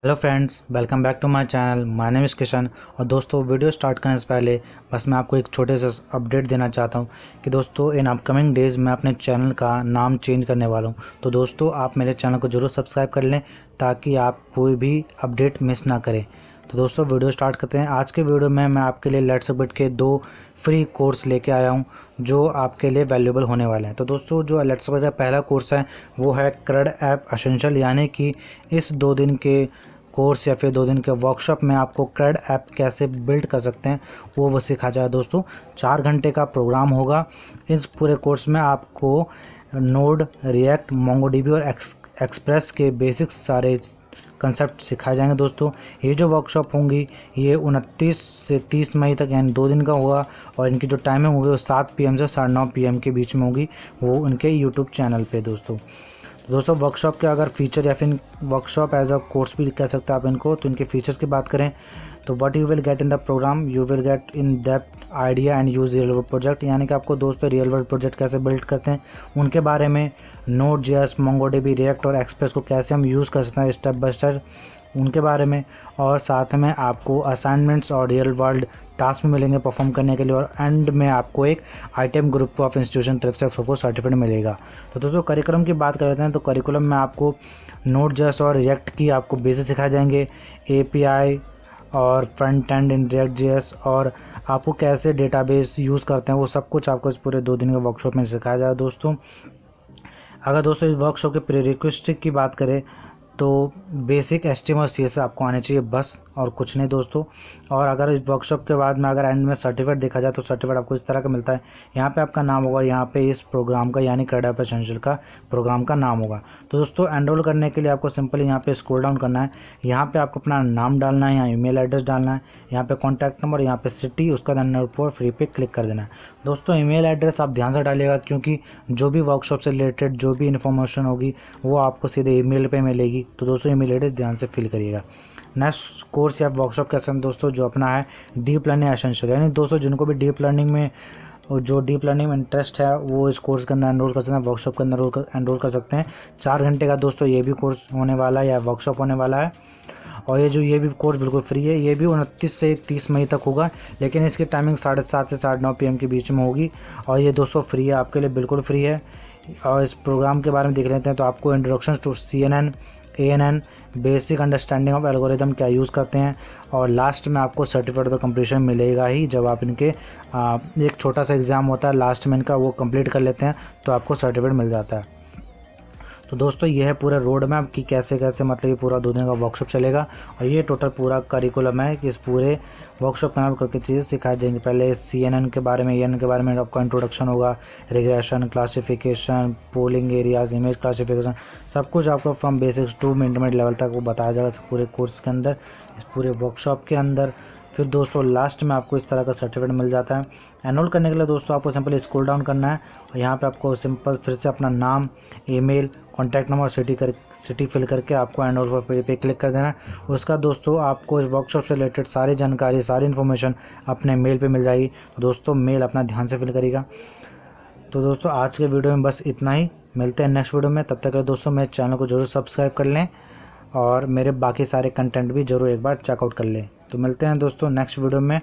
Hello friends, welcome back to my channel. My name is Kishan. और दोस्तों, video start करने से पहले बस मैं आपको एक छोटे से अपडेट देना चाहता हूं कि दोस्तों इन अपकमिंग डेज़ मैं अपने चैनल का नाम चेंज करने वाला हूं। तो दोस्तों, आप मेरे चैनल को ज़रूर सब्सक्राइब कर लें ताकि आप कोई भी अपडेट मिस ना करें। तो दोस्तों, वीडियो स्टार्ट करते हैं। आज के वीडियो में मैं आपके लिए लेट्स अपग्रेड के 2 फ्री कोर्स लेके आया हूं जो आपके लिए वैल्यूएबल होने वाले हैं। तो दोस्तों, जो लेट्स अपग्रेड का पहला कोर्स है वो है क्रड ऐप एसेंशियल, यानी कि इस 2 दिन के कोर्स या फिर 2 दिन के वर्कशॉप में आपको क्रड ऐप कैसे बिल्ड कर सकते हैं वो सिखा जाए। दोस्तों, 4 घंटे का प्रोग्राम होगा। इस पूरे कोर्स में आपको नोड, रिएक्ट, मोंगोडीबी और एक्सप्रेस के बेसिक्स सारे कंसेप्ट सिखाए जाएंगे। दोस्तों, ये जो वर्कशॉप होंगी ये 29 से 30 मई तक यानी 2 दिन का होगा और इनकी जो टाइमिंग होगी वो 7 PM से 9:30 PM के बीच में होगी, वो उनके यूट्यूब चैनल पे। दोस्तों, वर्कशॉप के अगर फीचर या फिर वर्कशॉप एज अ कोर्स भी कह सकते हैं आप इनको, तो इनके फीचर्स की बात करें तो what you will get in the program, you will get in depth idea and use real world project, यानी कि आपको दोस्तों रियल वर्ल्ड प्रोजेक्ट कैसे बिल्ड करते हैं उनके बारे में, नोड जेएस, मोंगोडीबी, रिएक्ट और एक्सप्रेस को कैसे हम यूज़ कर सकते हैं स्टेप बाय स्टेप उनके बारे में, और साथ में आपको असाइनमेंट्स और रियल वर्ल्ड टास्क में मिलेंगे परफॉर्म करने के लिए, और एंड में आपको एक आइटम ग्रुप ऑफ इंस्टीट्यूशन तरफ से आपको सर्टिफिकेट मिलेगा। तो दोस्तों, करिकुलम की बात करते हैं तो करिकुलम में आपको नोड जेएस और रिएक्ट की आपको बेसिक सिखाए जाएंगे, एपीआई और front and in React JS, और आपको कैसे डेटाबेस यूज़ करते हैं वो सब कुछ आपको इस पूरे 2 दिन के वर्कशॉप में सिखाया जाएगा। दोस्तों, अगर दोस्तों इस वर्कशॉप के प्रीरिक्विजिट की बात करें तो बेसिक HTML और CSS आपको आने चाहिए बस, और कुछ नहीं दोस्तों। और अगर इस वर्कशॉप के बाद में अगर एंड में सर्टिफिकेट देखा जाए तो सर्टिफिकेट आपको इस तरह का मिलता है। यहाँ पे आपका नाम होगा, यहाँ पे इस प्रोग्राम का यानी क्रड ऐप एसेंशियल का प्रोग्राम का नाम होगा। तो दोस्तों, एनरोल करने के लिए आपको सिंपली यहाँ पे स्क्रॉल डाउन करना है। यहाँ पे आपको अपना नाम डालना है, यहाँ ईमेल एड्रेस डालना है, यहाँ पे कॉन्टैक्ट नंबर, यहाँ पे सिटी, उसका एनरोल फ्री पे क्लिक कर देना है। दोस्तों, ईमेल एड्रेस आप ध्यान से डालिएगा क्योंकि जो भी वर्कशॉप से रिलेटेड जो भी इन्फॉर्मेशन होगी वो आपको सीधे ईमेल पे मिलेगी। तो दोस्तों, ईमेल एड्रेस ध्यान से फिल करिएगा। नेक्स्ट कोर्स या वर्कशॉप कैसे हैं दोस्तों, जो अपना है डीप लर्निंग एसेंशियल, यानी दोस्तों जिनको भी डीप लर्निंग में इंटरेस्ट है वो इस कोर्स के अंदर एनरोल कर सकते हैं, वर्कशॉप के अंदर एनरोल कर सकते हैं। 4 घंटे का दोस्तों ये भी कोर्स होने वाला है या वर्कशॉप होने वाला है, और ये भी कोर्स बिल्कुल फ्री है। ये भी 29 से 30 मई तक होगा, लेकिन इसकी टाइमिंग 7:30 से 9:30 PM के बीच में होगी, और ये दोस्तों फ्री है, आपके लिए बिल्कुल फ्री है। और इस प्रोग्राम के बारे में देख लेते हैं तो आपको introduction to CNN, ANN, basic understanding of algorithm क्या यूज़ करते हैं, और लास्ट में आपको सर्टिफिकेट ऑफ कंप्लीशन मिलेगा ही जब आप इनके एक छोटा सा एग्ज़ाम होता है लास्ट में इनका, वो कंप्लीट कर लेते हैं तो आपको सर्टिफिकेट मिल जाता है। तो दोस्तों, ये है पूरा रोड मैप कि कैसे कैसे मतलब ये पूरा 2 दिन का वर्कशॉप चलेगा, और ये टोटल पूरा करिकुलम है कि इस पूरे वर्कशॉप में आपको क्या चीज़ें सिखाई जाएंगी। पहले CNN के बारे में, ANN के बारे में आपका इंट्रोडक्शन होगा, regression, classification, pooling areas, image classification, सब कुछ आपको from basics to intermediate level तक वो बताया जाएगा इस पूरे कोर्स के अंदर, इस पूरे वर्कशॉप के अंदर। फिर दोस्तों लास्ट में आपको इस तरह का सर्टिफिकेट मिल जाता है। एनरोल करने के लिए दोस्तों आपको सिंपल स्क्रॉल डाउन करना है, और यहाँ पे आपको सिंपल फिर से अपना नाम, email, contact number, city fill करके आपको एनरोल पे क्लिक कर देना है। उसका दोस्तों आपको इस वर्कशॉप से रिलेटेड सारी जानकारी, सारी इन्फॉर्मेशन अपने मेल पे मिल जाएगी। तो दोस्तों, मेल अपना ध्यान से फिल करिएगा। तो दोस्तों, आज के वीडियो में बस इतना ही। मिलते हैं नेक्स्ट वीडियो में, तब तक दोस्तों मेरे चैनल को जरूर सब्सक्राइब कर लें और मेरे बाकी सारे कंटेंट भी ज़रूर एक बार चेकआउट कर लें। तो मिलते हैं दोस्तों नेक्स्ट वीडियो में।